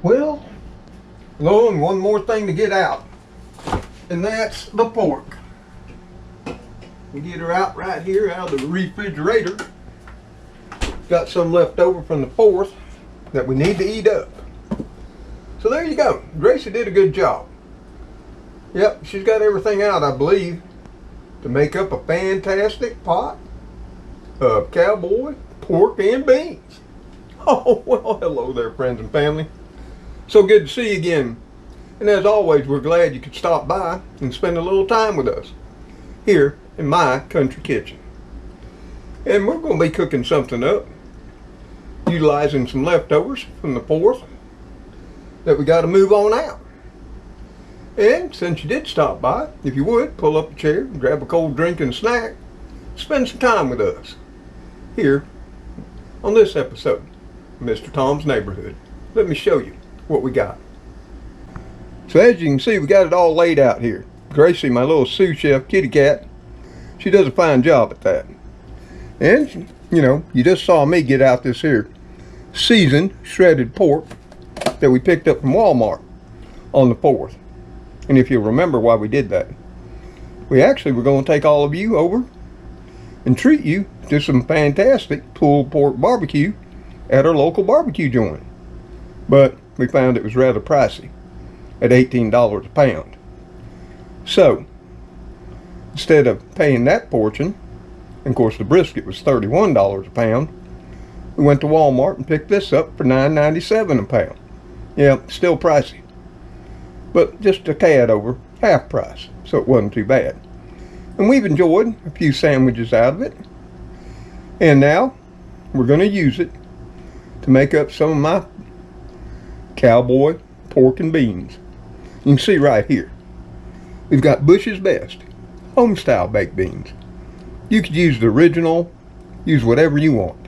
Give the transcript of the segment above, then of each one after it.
Well, lo, and one more thing to get out, and that's the pork. We get her out right here out of the refrigerator. Got some left over from the 4th that we need to eat up. So there you go. Gracie did a good job. Yep, she's got everything out, I believe, to make up a fantastic pot of Cowboy pork and beans. Oh, well, hello there, friends and family. So good to see you again. And as always, we're glad you could stop by and spend a little time with us here in my country kitchen. And we're going to be cooking something up, utilizing some leftovers from the 4th that we got to move on out. And since you did stop by, if you would, pull up a chair, grab a cold drink and a snack, spend some time with us here on this episode of Mr. Tom's Neighborhood. Let me show you what we got. So as you can see, we got it all laid out here. Gracie, my little sous chef kitty cat, she does a fine job at that. And, you know, you just saw me get out this here seasoned shredded pork that we picked up from Walmart on the 4th. And if you'll remember why we did that, we actually were going to take all of you over and treat you to some fantastic pulled pork barbecue at our local barbecue joint. But we found it was rather pricey at $18 a pound. So instead of paying that fortune, and of course the brisket was $31 a pound, we went to Walmart and picked this up for $9.97 a pound. Yeah, still pricey, but just a tad over half price, so it wasn't too bad. And we've enjoyed a few sandwiches out of it. And now we're going to use it to make up some of my Cowboy pork and beans. You can see right here, we've got Bush's Best home style baked beans. You could use the original, use whatever you want.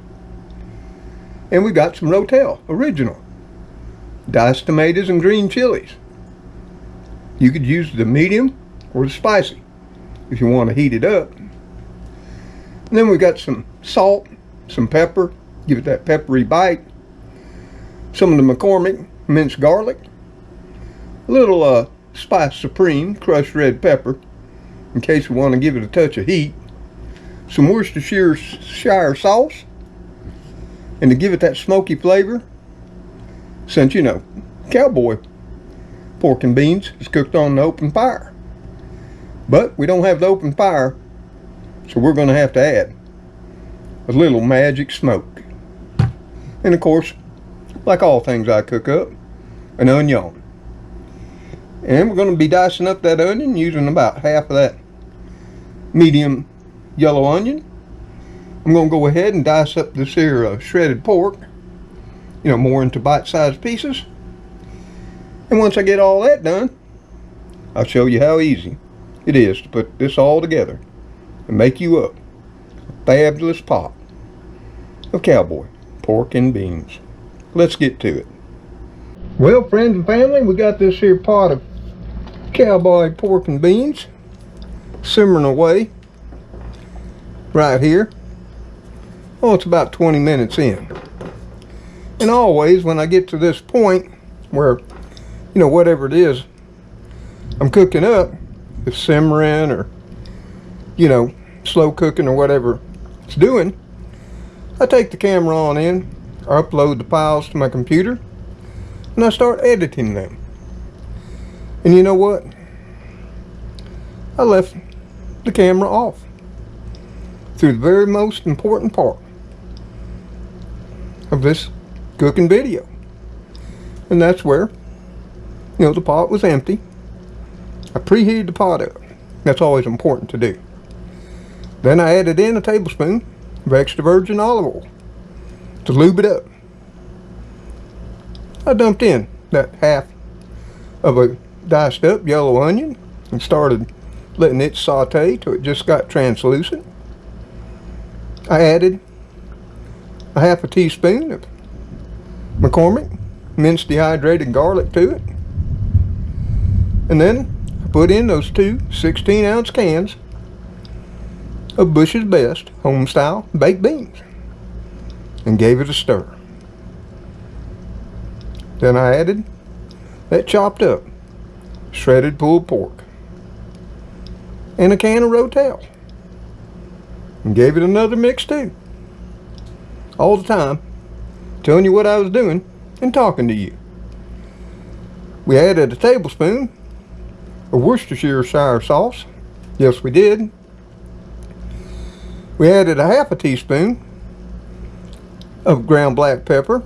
And we've got some Rotel original diced tomatoes and green chilies. You could use the medium or the spicy if you want to heat it up. And then we've got some salt, some pepper, give it that peppery bite, some of the McCormick minced garlic, a little Spice Supreme crushed red pepper in case we want to give it a touch of heat, some Worcestershire sauce, and to give it that smoky flavor, since you know Cowboy pork and beans is cooked on the open fire, but we don't have the open fire, so we're going to have to add a little magic smoke. And of course, like all things I cook up, an onion. And we're going to be dicing up that onion using about half of that medium yellow onion. I'm going to go ahead and dice up this here shredded pork, you know, more into bite-sized pieces. And once I get all that done, I'll show you how easy it is to put this all together and make you up a fabulous pot of Cowboy pork and beans. Let's get to it. Well, friends and family, we got this here pot of Cowboy pork and beans simmering away right here. Oh, it's about 20 minutes in. And always when I get to this point where, you know, whatever it is I'm cooking up, it's simmering or, you know, slow cooking or whatever it's doing, I take the camera on in, I upload the files to my computer, and I start editing them. And you know what? I left the camera off through the very most important part of this cooking video. And that's where, you know, the pot was empty. I preheated the pot up. That's always important to do. Then I added in a tablespoon of extra virgin olive oil to lube it up. I dumped in that half of a diced up yellow onion and started letting it saute till it just got translucent. I added a half a teaspoon of McCormick minced dehydrated garlic to it. And then I put in those two 16-ounce cans of Bush's Best home-style baked beans and gave it a stir. Then I added that chopped up, shredded pulled pork, and a can of Rotel. And gave it another mix too. All the time, telling you what I was doing and talking to you. We added a tablespoon of Worcestershire sauce. Yes, we did. We added a half a teaspoon of ground black pepper.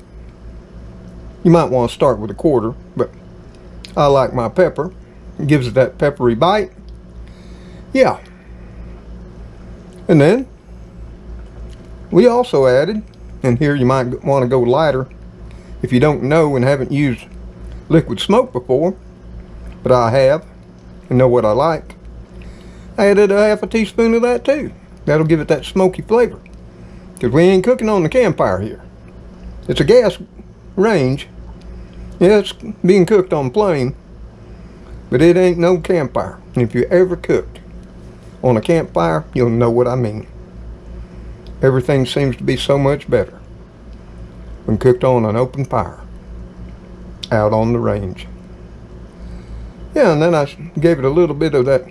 You might want to start with a quarter, but I like my pepper. It gives it that peppery bite. Yeah. And then we also added, and here you might want to go lighter if you don't know and haven't used liquid smoke before, but I have and know what I like. I added a half a teaspoon of that too. That'll give it that smoky flavor, because we ain't cooking on the campfire here. It's a gas range. Yeah, it's being cooked on flame, but it ain't no campfire. And if you ever cooked on a campfire, you'll know what I mean. Everything seems to be so much better when cooked on an open fire out on the range. Yeah, and then I gave it a little bit of that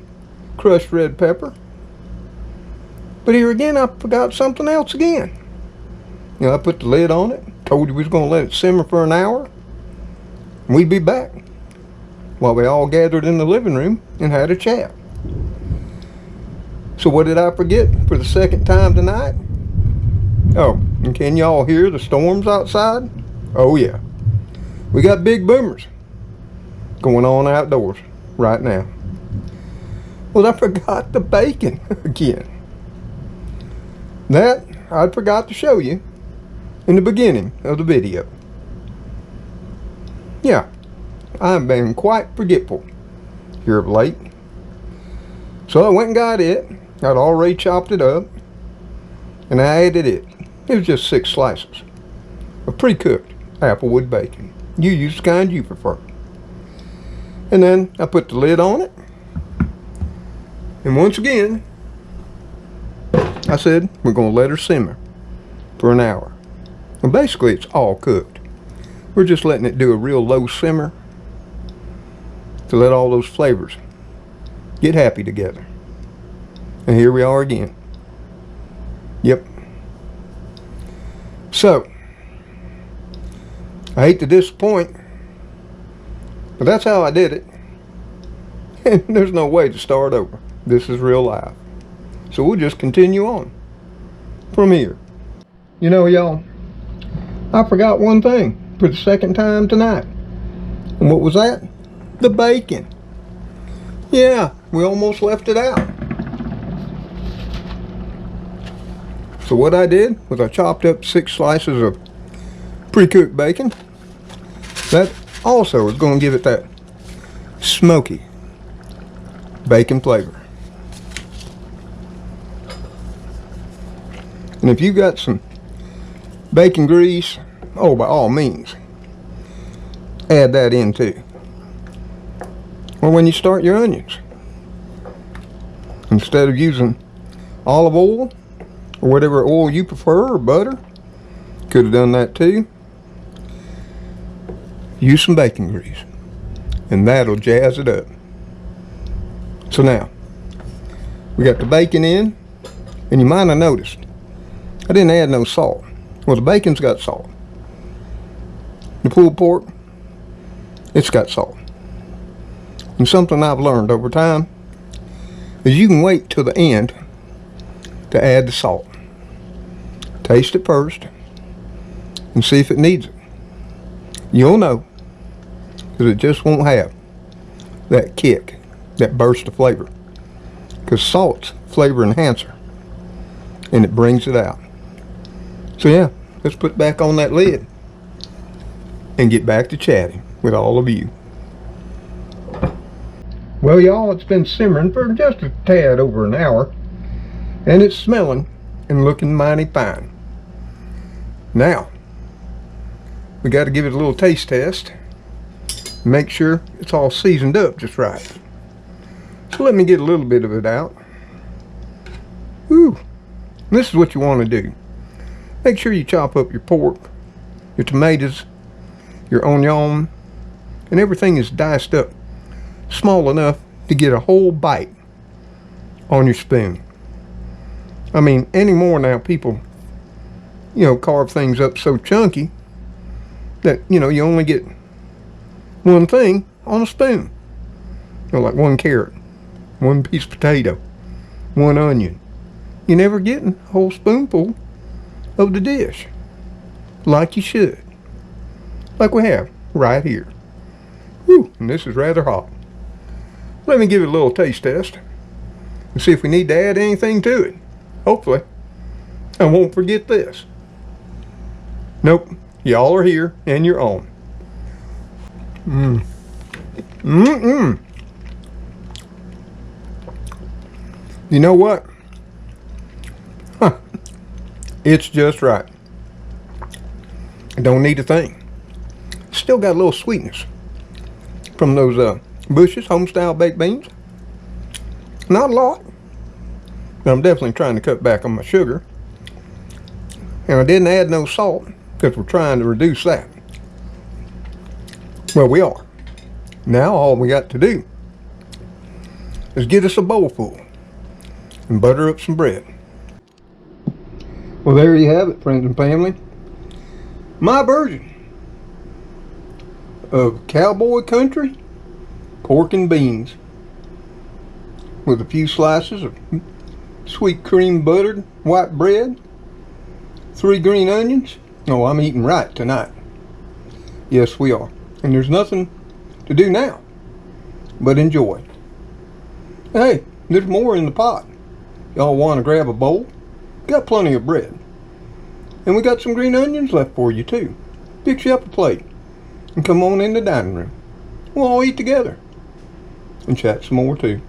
crushed red pepper. But here again, I forgot something else again. You know, I put the lid on it, told you we was going to let it simmer for an hour, and we'd be back while we all gathered in the living room and had a chat. So what did I forget for the second time tonight? Oh, and can y'all hear the storms outside? Oh yeah. We got big boomers going on outdoors right now. Well, I forgot the bacon again. That I forgot to show you in the beginning of the video. Yeah, I've been quite forgetful here of late. So I went and got it. I'd already chopped it up, and I added it. It was just 6 slices of pre-cooked applewood bacon. You use the kind you prefer. And then I put the lid on it. And once again, I said we're going to let her simmer for an hour. And basically it's all cooked. We're just letting it do a real low simmer to let all those flavors get happy together. And here we are again. Yep. So, I hate to disappoint, but that's how I did it. And there's no way to start over. This is real life. So we'll just continue on from here. You know, y'all, I forgot one thing for the second time tonight. And what was that? The bacon. Yeah, we almost left it out. So what I did was I chopped up 6 slices of pre-cooked bacon. That also is going to give it that smoky bacon flavor. And if you've got some bacon grease, oh, by all means, add that in too. Or when you start your onions, instead of using olive oil or whatever oil you prefer, or butter, could have done that too. Use some bacon grease, and that'll jazz it up. So now, we got the bacon in, and you might have noticed I didn't add no salt. Well, the bacon's got salt. The pulled pork, it's got salt. And something I've learned over time is you can wait till the end to add the salt. Taste it first and see if it needs it. You'll know, because it just won't have that kick, that burst of flavor. Because salt's flavor enhancer, and it brings it out. So yeah, let's put back on that lid and get back to chatting with all of you. Well, y'all, it's been simmering for just a tad over an hour, and it's smelling and looking mighty fine. Now, we got to give it a little taste test, make sure it's all seasoned up just right. So let me get a little bit of it out. Ooh, this is what you want to do. Make sure you chop up your pork, your tomatoes, your onion, and everything is diced up small enough to get a whole bite on your spoon. I mean, anymore now people, carve things up so chunky that, you only get one thing on a spoon. Like one carrot, one piece of potato, one onion. You're never getting a whole spoonful of the dish like you should. Like we have right here. Whew, and this is rather hot. Let me give it a little taste test and see if we need to add anything to it. Hopefully I won't forget this. Nope, y'all are here and you're on. You know what? It's just right. I don't need a thing. Still got a little sweetness from those Bush's home-style baked beans. Not a lot, but I'm definitely trying to cut back on my sugar. And I didn't add no salt because we're trying to reduce that. Well, we are. Now all we got to do is get us a bowl full and butter up some bread. Well, there you have it, friends and family. My version of cowboy country pork and beans with a few slices of sweet cream buttered white bread, 3 green onions. Oh, I'm eating right tonight. Yes, we are. And there's nothing to do now but enjoy. Hey, there's more in the pot. Y'all want to grab a bowl? Got plenty of bread. And we got some green onions left for you too. Fix you up a plate and come on in the dining room. We'll all eat together and chat some more too.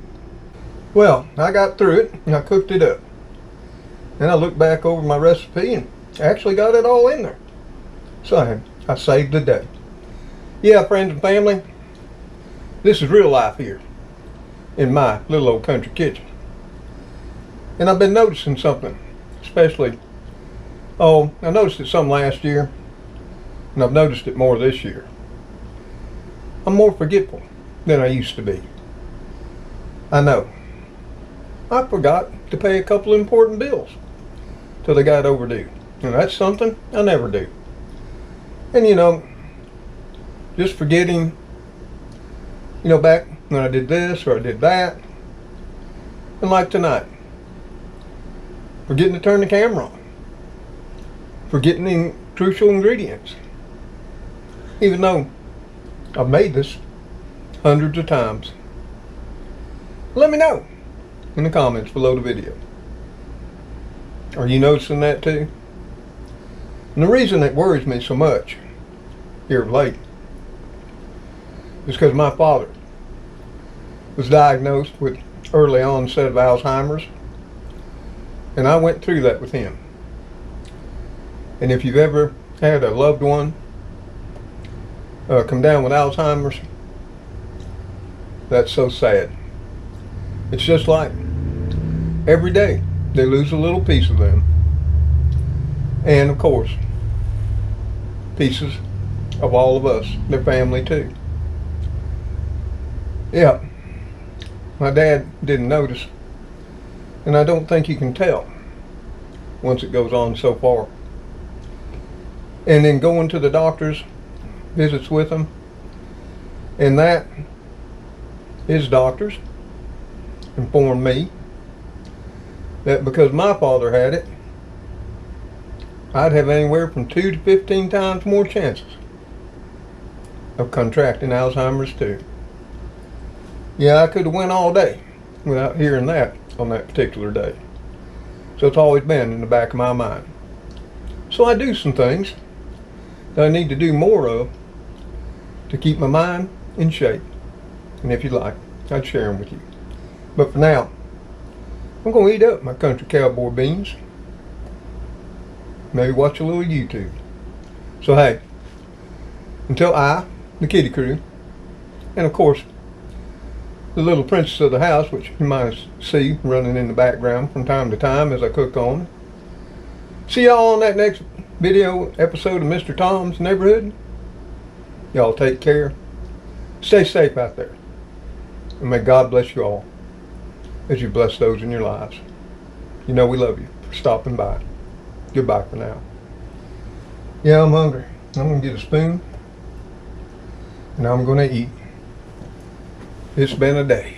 Well, I got through it and I cooked it up. And I looked back over my recipe and actually got it all in there. So I saved the day. Yeah, friends and family, this is real life here in my little old country kitchen. And I've been noticing something, especially, I noticed it some last year, and I've noticed it more this year. I'm more forgetful than I used to be. I know. I forgot to pay a couple of important bills till they got overdue. And that's something I never do. And just forgetting, back when I did this or I did that. And like tonight, forgetting to turn the camera on. Forgetting the crucial ingredients. Even though I've made this hundreds of times. Let me know in the comments below the video. Are you noticing that too? And the reason it worries me so much here of late is because my father was diagnosed with early onset of Alzheimer's, and I went through that with him. And if you've ever had a loved one come down with Alzheimer's, that's so sad. It's just like every day they lose a little piece of them. And of course, pieces of all of us, their family too. Yeah, my dad didn't notice, and I don't think you can tell once it goes on so far. And then going to the doctor's visits with him, and that his doctors informed me that because my father had it, I'd have anywhere from 2 to 15 times more chances of contracting Alzheimer's too. Yeah, I could have went all day without hearing that on that particular day. So it's always been in the back of my mind. So I do some things that I need to do more of to keep my mind in shape. And if you'd like, I'd share them with you. But for now, I'm going to eat up my country cowboy beans. Maybe watch a little YouTube. So hey, until I, the kitty crew, and of course, the little princess of the house, which you might see running in the background from time to time as I cook on. See y'all on that next video episode of Mr. Tom's Neighborhood. Y'all take care. Stay safe out there. And may God bless you all as you bless those in your lives. You know we love you for stopping by. Goodbye for now. Yeah, I'm hungry. I'm going to get a spoon. And I'm going to eat. It's been a day.